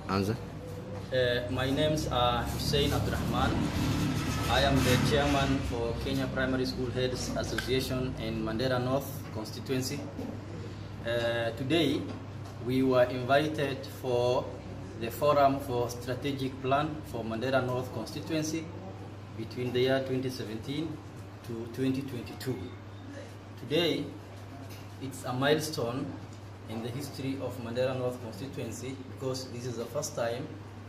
Answer. My names are Hussein Abdurrahman. I am the chairman for Kenya Primary School Heads Association in Mandera North constituency. Today, we were invited for the forum for strategic plan for Mandera North constituency between the year 2017 to 2022. Today, it's a milestone in the history of Mandera North constituency because this is the first time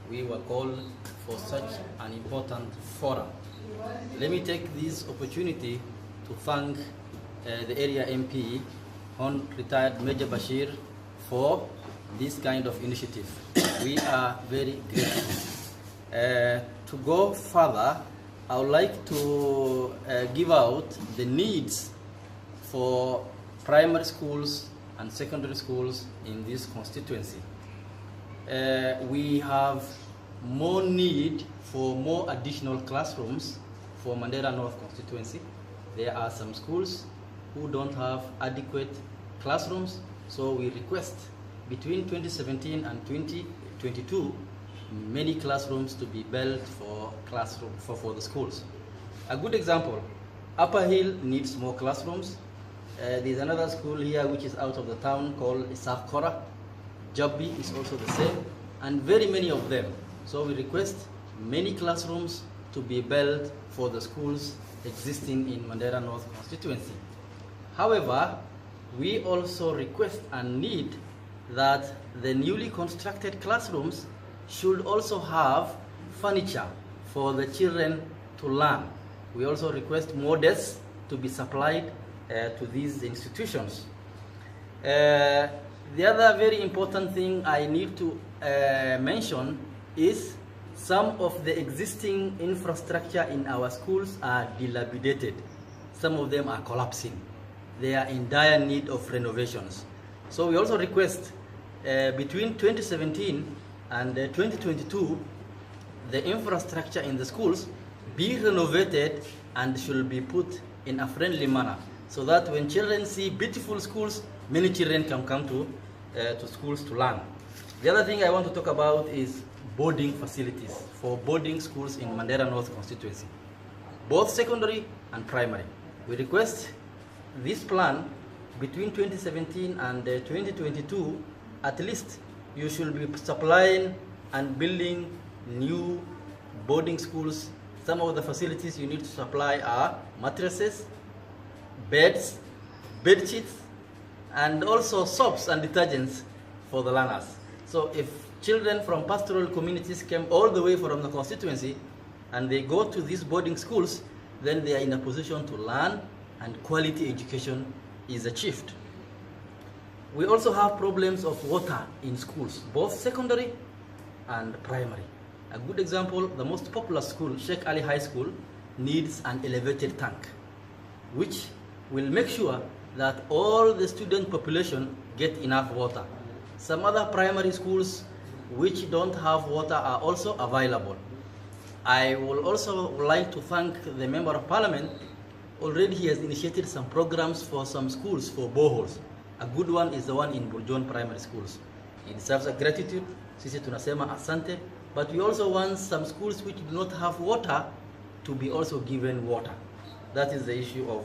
we were called for such an important forum. Let me take this opportunity to thank the area MP, Hon. Retired Major Bashir, for this kind of initiative. We are very grateful. To go further, I would like to give out the needs for primary schools and secondary schools in this constituency. We have more need for more additional classrooms for Mandera North constituency. There are some schools who don't have adequate classrooms, so we request between 2017 and 2022 many classrooms to be built for the schools. A good example, Upper Hill needs more classrooms. There's another school here which is out of the town called Isakora. Jabbi is also the same, and very many of them. So we request many classrooms to be built for the schools existing in Mandera North constituency. However, we also request and need that the newly constructed classrooms should also have furniture for the children to learn. We also request more desks to be supplied to these institutions. The other very important thing I need to mention is some of the existing infrastructure in our schools are dilapidated. Some of them are collapsing. They are in dire need of renovations. So we also request between 2017 and 2022, the infrastructure in the schools be renovated and should be put in a friendly manner, so that when children see beautiful schools, many children can come to schools to learn. The other thing I want to talk about is boarding facilities for boarding schools in Mandera North constituency, both secondary and primary. We request this plan between 2017 and 2022, at least you should be supplying and building new boarding schools. Some of the facilities you need to supply are mattresses, beds, bed sheets, and also soaps and detergents for the learners. So if children from pastoral communities came all the way from the constituency and they go to these boarding schools, then they are in a position to learn and quality education is achieved. We also have problems of water in schools, both secondary and primary. A good example, the most popular school, Sheikh Ali High School, needs an elevated tank, which will make sure that all the student population get enough water. Some other primary schools which don't have water are also available. I would also like to thank the Member of Parliament. Already he has initiated some programs for some schools for boreholes. A good one is the one in Burjon Primary Schools. It deserves a gratitude. Sisi tunasema asante. But we also want some schools which do not have water to be also given water. That is the issue of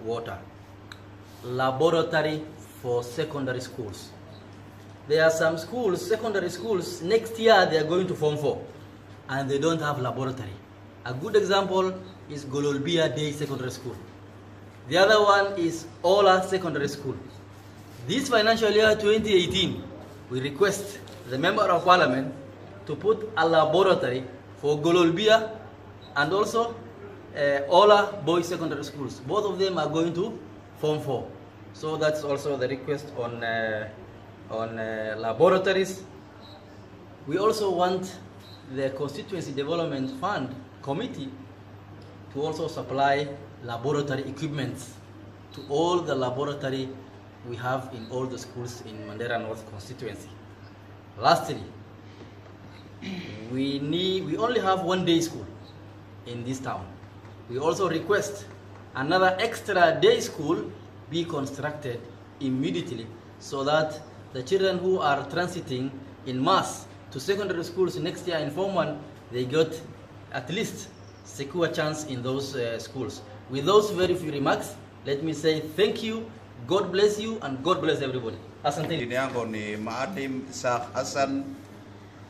water. Laboratory for secondary schools. There are some schools, secondary schools, next year they are going to Form 4 and they don't have laboratory. A good example is Gololbia Day Secondary School. The other one is Ola Secondary School. This financial year 2018, we request the Member of Parliament to put a laboratory for Gololbia and also Ola Boys Secondary Schools. Both of them are going to Form 4. So that's also the request on laboratories. We also want the Constituency Development Fund Committee to also supply laboratory equipments to all the laboratory we have in all the schools in Mandera North constituency. Lastly, we only have one day school in this town. We also request another extra day school be constructed immediately so that the children who are transiting in mass to secondary schools next year in Form 1, they got at least secure chance in those schools. With those very few remarks, let me say thank you, God bless you, and God bless everybody. Asante. Jina yangu ni Maalim Isa Hassan,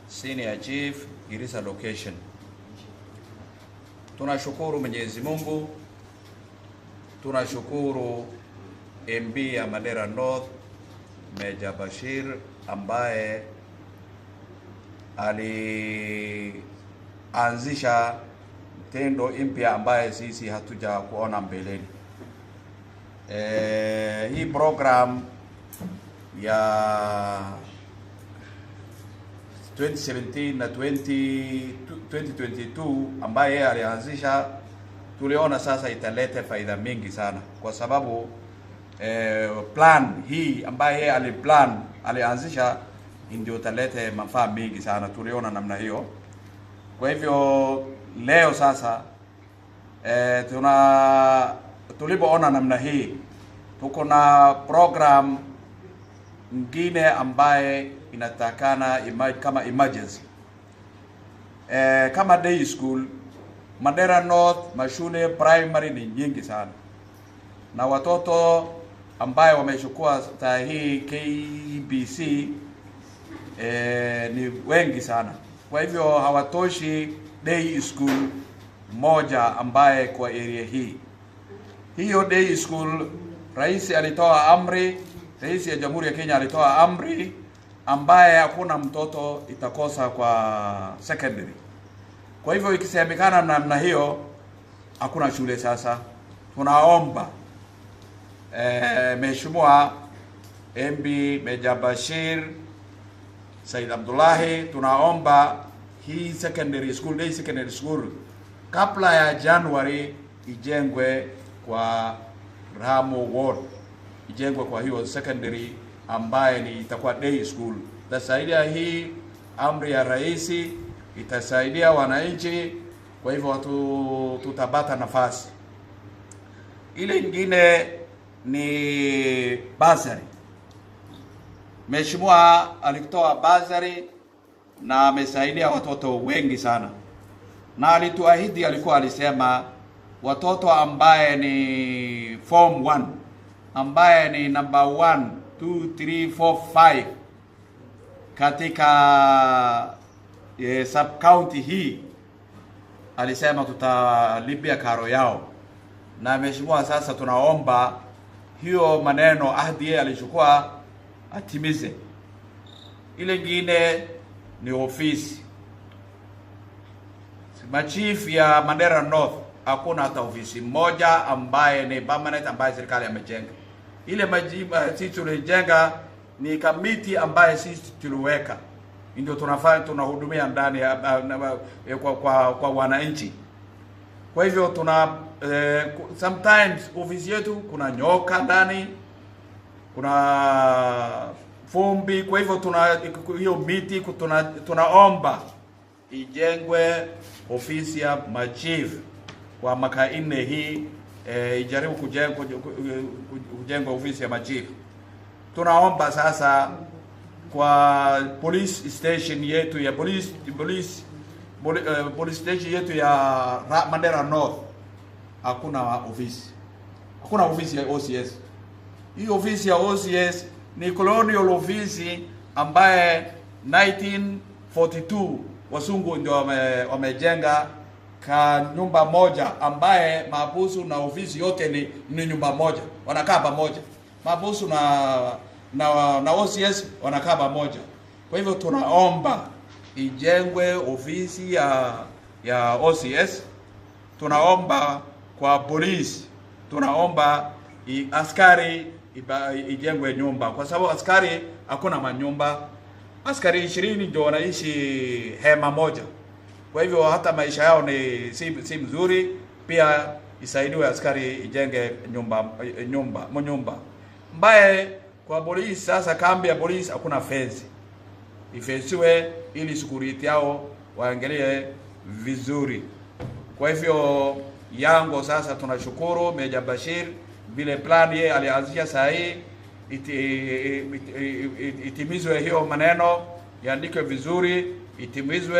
Senior Chief, Girisa Location. Tunashukuru Mwenyezi Mungu, tunashukuru MB ya Mandera North, Meja Bashir, ambaye alianzisha tendo impya ambaye sisi hatuja kuona mbeleni. Hii program ya 2017 na 2022 ambaye alianzisha, tuliona sasa italeta faida mingi sana, kwa sababu plan hii ambaye alianzisha ndio italeta manufaa mingi sana, tuliona namna hiyo. Kwa hivyo leo sasa tulipoona namna hii, tuko na program nyingine ambaye inatakana kama emergency. Kama day school, Mandera North mashule primary ni nyingi sana, na watoto ambaye wamechukua hii KBC ni wengi sana. Kwa hivyo hawatoshi day school moja ambaye kwa area hii. Hiyo day school, rais alitoa amri, rais ya Jamhuri ya Kenya alitoa amri ambaye hakuna mtoto itakosa kwa secondary. Kwa hivyo ikisemekana namna hiyo, hakuna shule sasa. Tunaomba Mheshimiwa MB Meja Bashir Said Abdullahi, tunaomba hii secondary school, day secondary school, kabla ya January ijengwe kwa Ramo Ward, ijengwe kwa hiyo secondary ambaye ni itakuwa day school. Itasaidia hii amri ya rais, itasaidia wananchi. Kwa hivyo tutapata nafasi. Ile nyingine ni basari. Mheshimiwa alitoa basari na amesaidia watoto wengi sana, na alituahidi, alisema watoto ambaye ni form 1, ambaye ni number 1, 2, 3, 4, 5 katika sub county hii, alisema tutalipia karo yao. Na Mheshimiwa sasa tunaomba hiyo maneno ahadi alichukua atimize. Ile nyingine ni ofisi. Machief ya Mandera North hakuna hata ofisi moja ambaye ni permanent ambaye serikali amejenga. Ile sisi tulijenga ni kamiti ambaye sisi tuliweka, ndio tunafanya, tunahudumia ndani kwa wananchi. Kwa hivyo sometimes ofisi yetu kuna nyoka ndani, kuna fumbi. Kwa hivyo hiyo miti tunaomba ijengwe ofisi ya machief kwa mwaka 4 hii, ijaribu kujengwa ofisi ya machief. Tunaomba sasa kwa police station yetu ya police station yetu ya Mandera North hakuna ofisi. Hakuna ofisi ya OCS. Hii ofisi ya OCS ni colonial ofisi ambaye 1942 wasungu ndio wamejenga ka nyumba moja, ambaye mabusu na ofisi yote ni nyumba moja, wanakaa pamoja. Mabusu na OCS wanakaa pamoja. Kwa hivyo tunaomba ijengwe ofisi ya OCS. Tunaomba kwa polisi, tunaomba askari ijengwe nyumba, kwa sababu askari hakuna manyumba. Askari 20 ndio wanaishi hema moja. Kwa hivyo hata maisha yao si mzuri. Pia isaidiwe askari ijenge nyumba. Mbaye kwa polisi sasa, kambi ya polisi hakuna fence. Ifensiwe ili security yao waangalie vizuri. Kwa hivyo yango sasa tunashukuru Meja Bashir vile plan ye alianzisha saa hii itimizwe hiyo maneno, iandikwe vizuri, itimizwe.